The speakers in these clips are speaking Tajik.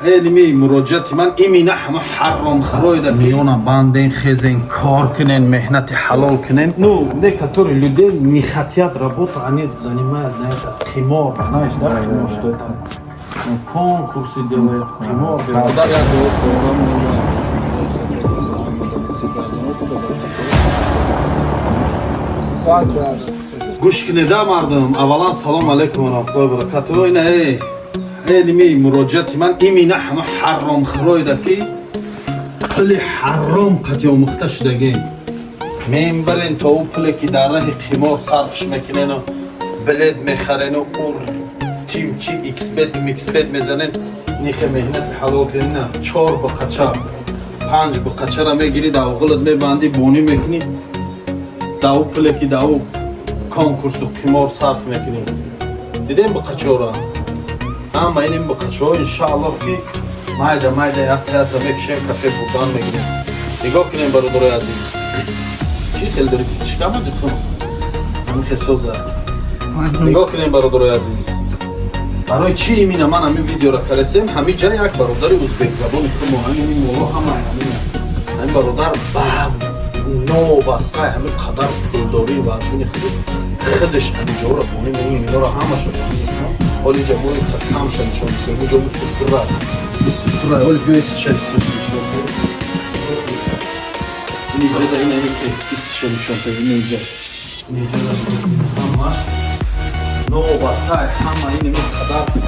علمی مراجعت من ایمینه همه حرام خرویده میونا باندین خزین کار کنن مهنت حلال کنن ну некоторые людей не хотят работать они занимаются на это химор знаешь да химор что это конкурсы делают химор گوش کنید مردم اولا سلام علیکم و رحمت الله و برکاته اینا علمی مراجعت من ایمینه همه حرام خرویده که خیلی حرام قطعه مختش دگیم میبرین تا او پولی که در راه قمار صرفش میکنین و بلد میخرین و اور چیم چی ایکس بت میزنین نیخه مهنت حلال کنین نه 4 بقچه 5 بقچه را میگیری در غلط میبندی بونی میکنی در او پولی که در او کنکورس و قمار صرف میکنی دیدین بقچه را اما اینیم بقچه ها انشاءالله که مایده یقیت میکشیم کافه بودان میگیریم نگاه کنیم برادرای عزیز چی خیلی داری چیکار میکنی همین خیسوزه نگاه کنیم برادرای عزیز برای چی ایمینه من همین ویدیو را کلسیم همین جای یک برادر ازبک زبانی که ما همین مولا همین برادر نو بسته همین قدر پولداری و همین خودش همین جا را بونیم اینا را همه شد حالی جمعوری کم شد نشان بسیم اونجا اون سکره حالی بیو ایستش نشان اینجا دا اینه که ایستش نشان این اینجا دا همه نو بسته همه این قدر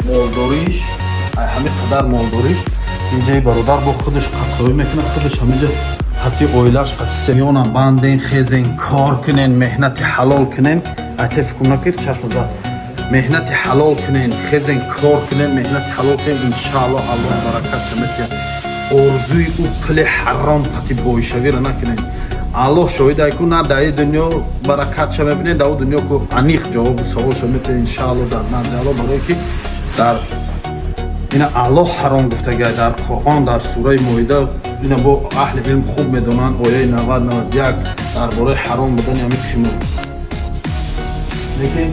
مولداریش همین قدر مولداریش اینجای برادر با خودش قطعه میکنه خودش همینجا حتی اویلاش قطعه میونن باندین خیزین کار کنین مهنت حلال کنین اتف کنه که چشم زد مهنت حلال کنین خیزین کار کنین مهنت حلال کنین انشاءالله الله برکت شمت ارزوی او پل حرام قطعه بایشوی را نکنین الله شاید ایکو نه در دنیا برکت شما بینید در دنیا که انیق جواب سوال شمت انشاءالله در نزد الله برای که در اینا الله حرام گفته گه در قرآن در سوره مائده اینا با اهل علم خوب میدونن آیه 90-91 درباره حرام بودن همین خمر لیکن این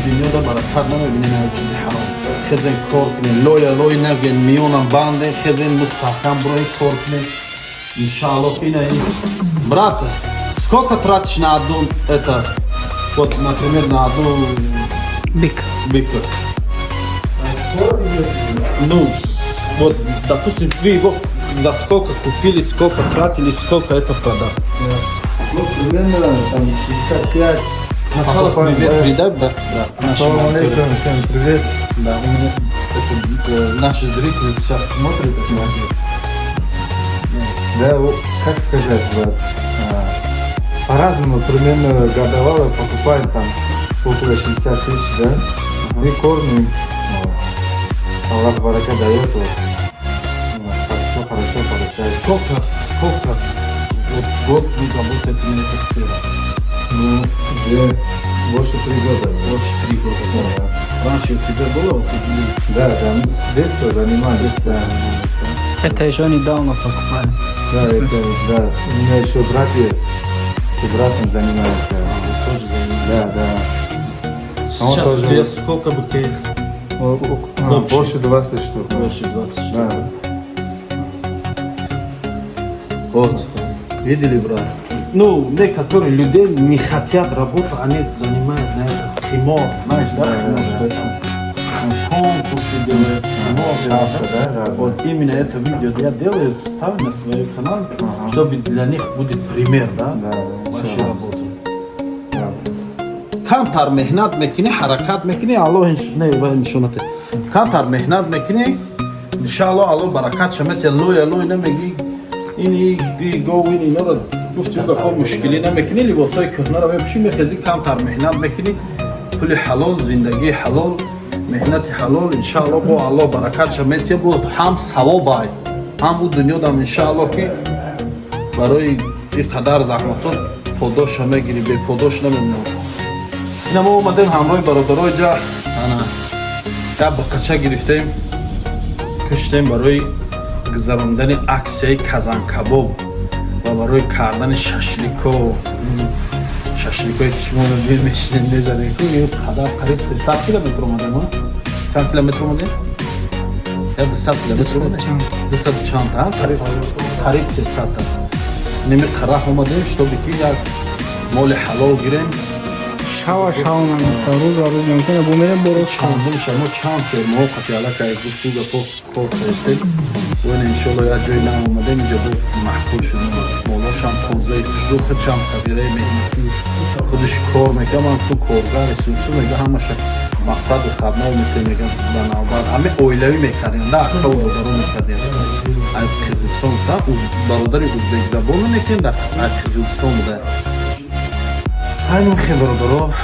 دنیا دا برکت نمیبینین هر چیزی حرام خزین کار کنین لوی نگین میونم باندین خزین مستحکم برای کار کنین انشاءالله اینا این брат сколько тратишь на одну это вот например на одну бика ну вот допустим вы его за сколько купили сколько тратили сколько это продали ну примерно там 65 сначала привет передай да Ассаламу алейкум, всем привет. Да, у меня это, наши зрители сейчас смотрят это видео. Да, как сказать, брат, по-разному примерно годовало покупаем там около 60 тысяч, да? Мы кормим, Аллах барака дает, хорошо получается. Сколько вот год вы работаете на этой сфере? Ну, где больше 3 года. Больше 3 года, да. Раньше у тебя было? Да, там с детства занимались. Это еще недавно покупали. Да, да. У меня еще брат есть. С братом занимается. Тоже занимаетесь? Да. Сейчас у тебя сколько быка есть? Больше 20 штук. Больше 20 штук. Да. Вот. Видели, брат? Ну, некоторые люди не хотят работать, они занимаются на это химор, знаешь, да? Что это? Конкурсы делают, химор делают, да? Вот именно это видео я делаю, ставлю на свой канал, чтобы для них будет пример, да? Вашей работы. Камтар мехнат мекини, харакат мекини, Аллах нишонате. Камтар мехнат мекини, иншаллах Аллах баракат шамет, лой намеги, ини го ини нора. گفتیم به کار مشکلی نمیکنی لباسای کهنه رو بپوشی میخزی کمتر مهنت میکنی پول حلال زندگی حلال مهنت حلال انشاءالله با الله برکت شمیتی بود هم ثواب هم اون دنیا دم انشاءالله که برای این قدر زحمتات پاداش میگیری به پاداش نمیمونه اینا ما اومدیم همراه برادرای جا یک بقچه گرفتیم کشتیم برای گذراندن عکسای کزان کباب و برای کردن ششلیکو ششلیکوی شما رو میشنین میزنید که یه قدر قریب 300 کیلومتر اومده ما چند کیلومتر اومده؟ یا 200 کیلومتر بوده 200 چند تا قریب 300 تا نمی قرح اومدیم شتو بکی یک مال حلال گیریم شوا من گفتم روز ممکنه بمیریم برو چندم شما چند فرما قطعی علاقه از دوستو گفت کار فرستید و این انشالله یک جای نام اومده اینجا بود محکول شدیم مولاش هم خوزه شروع خود چند سبیره مهنتی خودش کار میگم هم تو کارگر سوسو میگه همش مقصد خدمه میکنه میگم بنابر همه اویلوی میکردیم نه اکا و برو میکردیم از کردستان تا برادر ازبک زبان میکن در کردستان بوده همین خیلی برادرها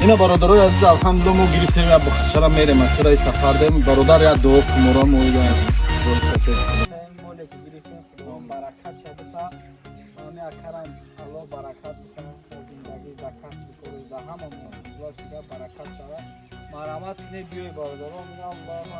اینا برادرای عزیز الحمدلله ما گرفتیم یا بخشرا میریم اخیرای سفر دیم برادر یا دو کمورا مو یا روی سفر مولی که گرفتیم خدا برکت شده تا همه اکرم الله برکت بکنم در زندگی در کسب کنید در همه الله سیده برکت شده مرحمت کنه بیوی برادران میگم الله